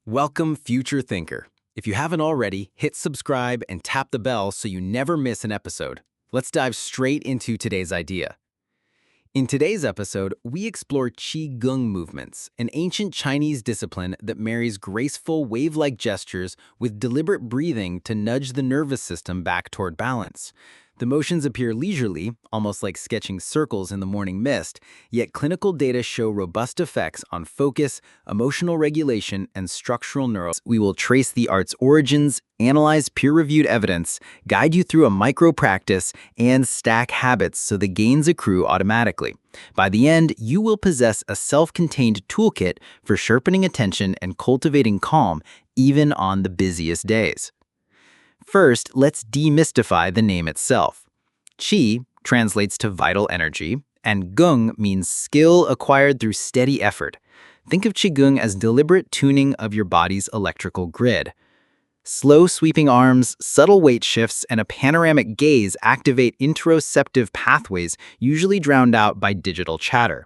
Welcome, future thinker. If you haven't already, hit subscribe and tap the bell so you never miss an episode. Let's dive straight into today's idea. In today's episode, we explore Qigong movements, an ancient Chinese discipline that marries graceful wave-like gestures with deliberate breathing to nudge the nervous system back toward balance. The motions appear leisurely, almost like sketching circles in the morning mist, yet clinical data show robust effects on focus, emotional regulation, and structural neurons. We will trace the art's origins, analyze peer-reviewed evidence, guide you through a micro-practice, and stack habits so the gains accrue automatically. By the end, you will possess a self-contained toolkit for sharpening attention and cultivating calm, even on the busiest days. First, let's demystify the name itself. Qi translates to vital energy, and Gong means skill acquired through steady effort. Think of Qigong as deliberate tuning of your body's electrical grid. Slow sweeping arms, subtle weight shifts, and a panoramic gaze activate interoceptive pathways usually drowned out by digital chatter.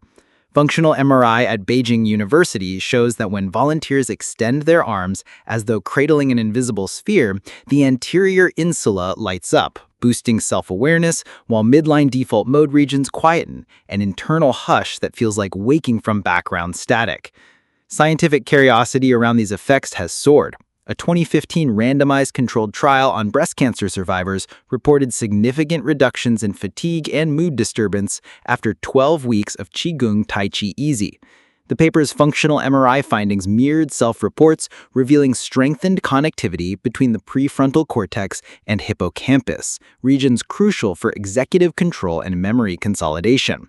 Functional MRI at Beijing University shows that when volunteers extend their arms as though cradling an invisible sphere, the anterior insula lights up, boosting self-awareness, while midline default mode regions quieten, an internal hush that feels like waking from background static. Scientific curiosity around these effects has soared. A 2015 randomized controlled trial on breast cancer survivors reported significant reductions in fatigue and mood disturbance after 12 weeks of Qigong Tai Chi Easy. The paper's functional MRI findings mirrored self-reports, revealing strengthened connectivity between the prefrontal cortex and hippocampus, regions crucial for executive control and memory consolidation.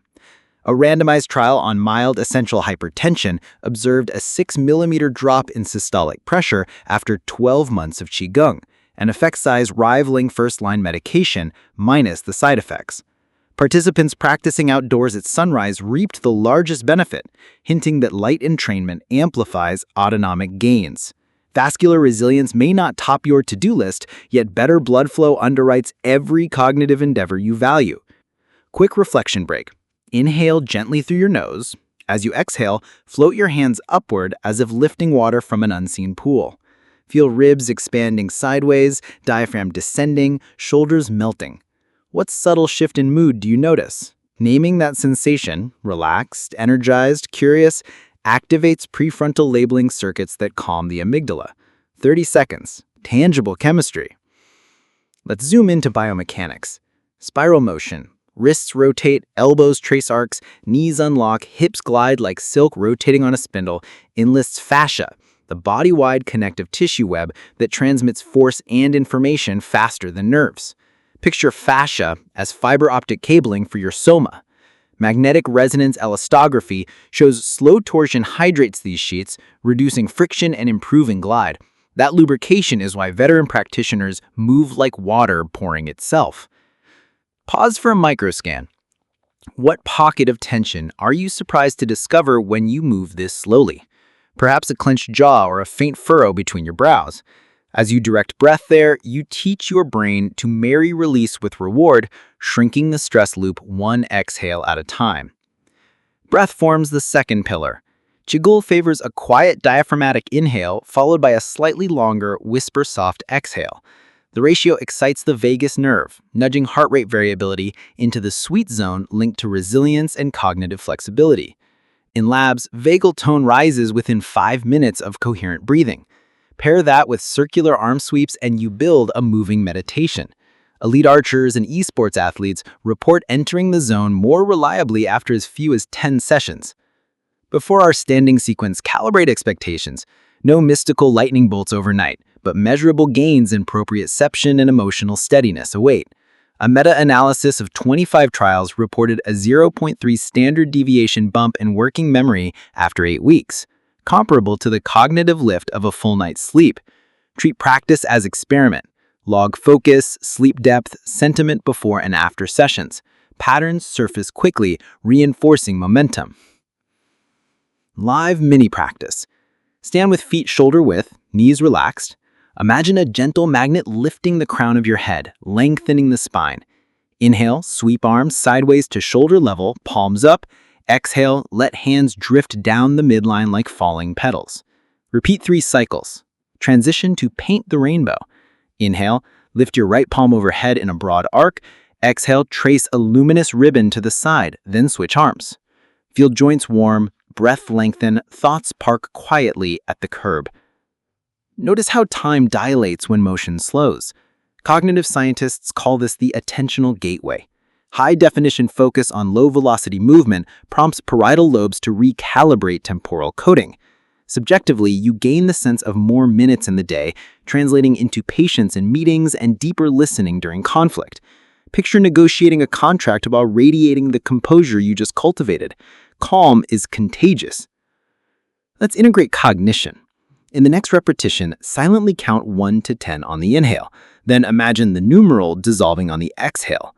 A randomized trial on mild essential hypertension observed a 6 mm drop in systolic pressure after 12 months of Qigong, an effect size rivaling first-line medication minus the side effects. Participants practicing outdoors at sunrise reaped the largest benefit, hinting that light entrainment amplifies autonomic gains. Vascular resilience may not top your to-do list, yet better blood flow underwrites every cognitive endeavor you value. Quick reflection break. Inhale gently through your nose. As you exhale, float your hands upward as if lifting water from an unseen pool. Feel ribs expanding sideways, diaphragm descending, shoulders melting. What subtle shift in mood do you notice? Naming that sensation, relaxed, energized, curious, activates prefrontal labeling circuits that calm the amygdala. 30 seconds. Tangible chemistry. Let's zoom into biomechanics. Spiral motion. Wrists rotate, elbows trace arcs, knees unlock, hips glide like silk rotating on a spindle, enlists fascia, the body-wide connective tissue web that transmits force and information faster than nerves. Picture fascia as fiber optic cabling for your soma. Magnetic resonance elastography shows slow torsion hydrates these sheets, reducing friction and improving glide. That lubrication is why veteran practitioners move like water pouring itself. Pause for a microscan. What pocket of tension are you surprised to discover when you move this slowly? Perhaps a clenched jaw or a faint furrow between your brows. As you direct breath there, you teach your brain to marry release with reward, shrinking the stress loop one exhale at a time. Breath forms the second pillar. Qigong favors a quiet diaphragmatic inhale followed by a slightly longer whisper-soft exhale. The ratio excites the vagus nerve, nudging heart rate variability into the sweet zone linked to resilience and cognitive flexibility. In labs, vagal tone rises within 5 minutes of coherent breathing. Pair that with circular arm sweeps and you build a moving meditation. Elite archers and esports athletes report entering the zone more reliably after as few as 10 sessions. Before our standing sequence, calibrate expectations. No mystical lightning bolts overnight, but measurable gains in proprioception and emotional steadiness await. A meta-analysis of 25 trials reported a 0.3 standard deviation bump in working memory after 8 weeks, comparable to the cognitive lift of a full night's sleep. Treat practice as experiment. Log focus, sleep depth, sentiment before and after sessions. Patterns surface quickly, reinforcing momentum. Live mini practice. Stand with feet shoulder width, knees relaxed. Imagine a gentle magnet lifting the crown of your head, lengthening the spine. Inhale, sweep arms sideways to shoulder level, palms up. Exhale, let hands drift down the midline like falling petals. Repeat 3 cycles. Transition to paint the rainbow. Inhale, lift your right palm overhead in a broad arc. Exhale, trace a luminous ribbon to the side, then switch arms. Feel joints warm, breath lengthen, thoughts park quietly at the curb. Notice how time dilates when motion slows. Cognitive scientists call this the attentional gateway. High-definition focus on low-velocity movement prompts parietal lobes to recalibrate temporal coding. Subjectively, you gain the sense of more minutes in the day, translating into patience in meetings and deeper listening during conflict. Picture negotiating a contract while radiating the composure you just cultivated. Calm is contagious. Let's integrate cognition. In the next repetition, silently count 1 to 10 on the inhale. Then imagine the numeral dissolving on the exhale.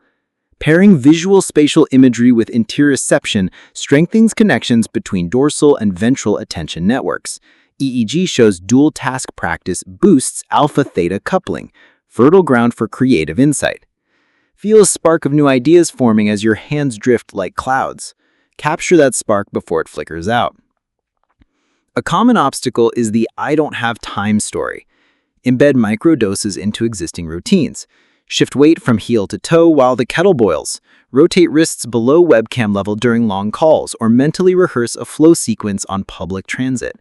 Pairing visual spatial imagery with interoception strengthens connections between dorsal and ventral attention networks. EEG shows dual task practice boosts alpha-theta coupling, fertile ground for creative insight. Feel a spark of new ideas forming as your hands drift like clouds. Capture that spark before it flickers out. A common obstacle is the "I don't have time" story. Embed microdoses into existing routines. Shift weight from heel to toe while the kettle boils. Rotate wrists below webcam level during long calls, or mentally rehearse a flow sequence on public transit.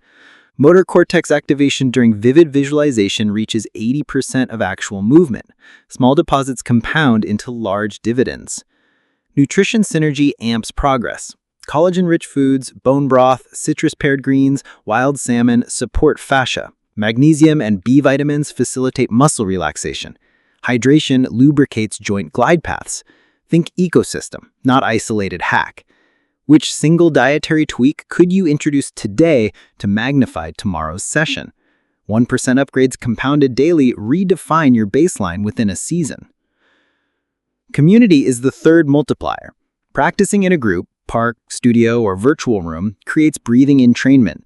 Motor cortex activation during vivid visualization reaches 80% of actual movement. Small deposits compound into large dividends. Nutrition synergy amps progress. Collagen-rich foods, bone broth, citrus-paired greens, wild salmon support fascia. Magnesium and B vitamins facilitate muscle relaxation. Hydration lubricates joint glide paths. Think ecosystem, not isolated hack. Which single dietary tweak could you introduce today to magnify tomorrow's session? 1% upgrades compounded daily redefine your baseline within a season. Community is the third multiplier. Practicing in a group, park, studio, or virtual room creates breathing entrainment.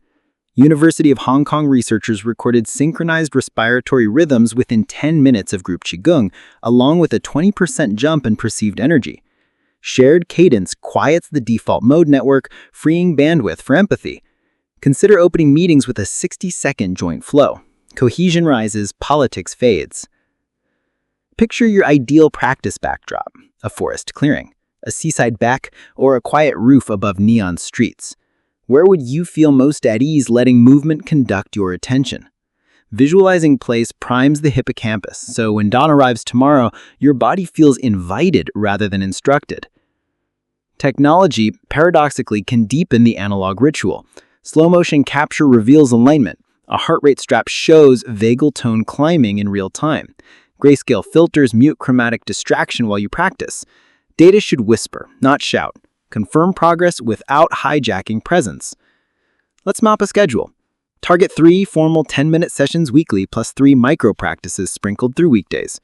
University of Hong Kong researchers recorded synchronized respiratory rhythms within 10 minutes of group Qigong, along with a 20% jump in perceived energy. Shared cadence quiets the default mode network, freeing bandwidth for empathy. Consider opening meetings with a 60-second joint flow. Cohesion rises, politics fades. Picture your ideal practice backdrop: a forest clearing, a seaside beck, or a quiet roof above neon streets. Where would you feel most at ease letting movement conduct your attention? Visualizing place primes the hippocampus, so when dawn arrives tomorrow, your body feels invited rather than instructed. Technology, paradoxically, can deepen the analog ritual. Slow motion capture reveals alignment. A heart rate strap shows vagal tone climbing in real time. Grayscale filters mute chromatic distraction while you practice. Data should whisper, not shout. Confirm progress without hijacking presence. Let's map a schedule. Target 3 formal 10-minute sessions weekly plus 3 micro practices sprinkled through weekdays.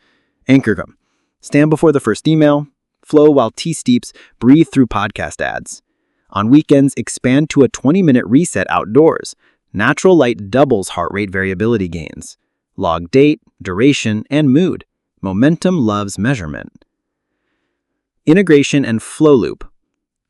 Anchor them. Stand before the first email. Flow while tea steeps. Breathe through podcast ads. On weekends, expand to a 20-minute reset outdoors. Natural light doubles heart rate variability gains. Log date, duration, and mood. Momentum loves measurement. Integration and flow loop.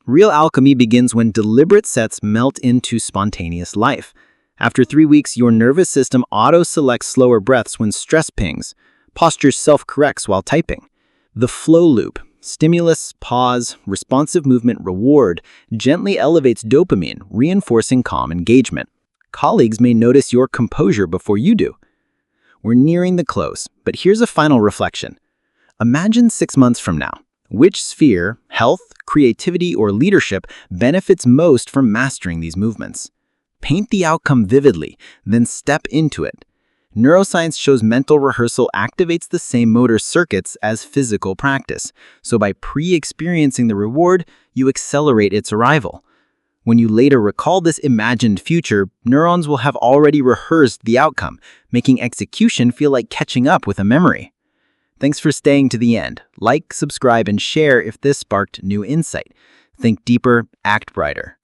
Real alchemy begins when deliberate sets melt into spontaneous life. After 3 weeks, your nervous system auto-selects slower breaths when stress pings. Posture self-corrects while typing. The flow loop, stimulus, pause, responsive movement, reward, gently elevates dopamine, reinforcing calm engagement. Colleagues may notice your composure before you do. We're nearing the close, but here's a final reflection. Imagine 6 months from now. Which sphere, health, creativity, or leadership benefits most from mastering these movements? Paint the outcome vividly, then step into it. Neuroscience shows mental rehearsal activates the same motor circuits as physical practice, so by pre-experiencing the reward, you accelerate its arrival. When you later recall this imagined future, neurons will have already rehearsed the outcome, making execution feel like catching up with a memory. Thanks for staying to the end. Like, subscribe, and share if this sparked new insight. Think deeper, act brighter.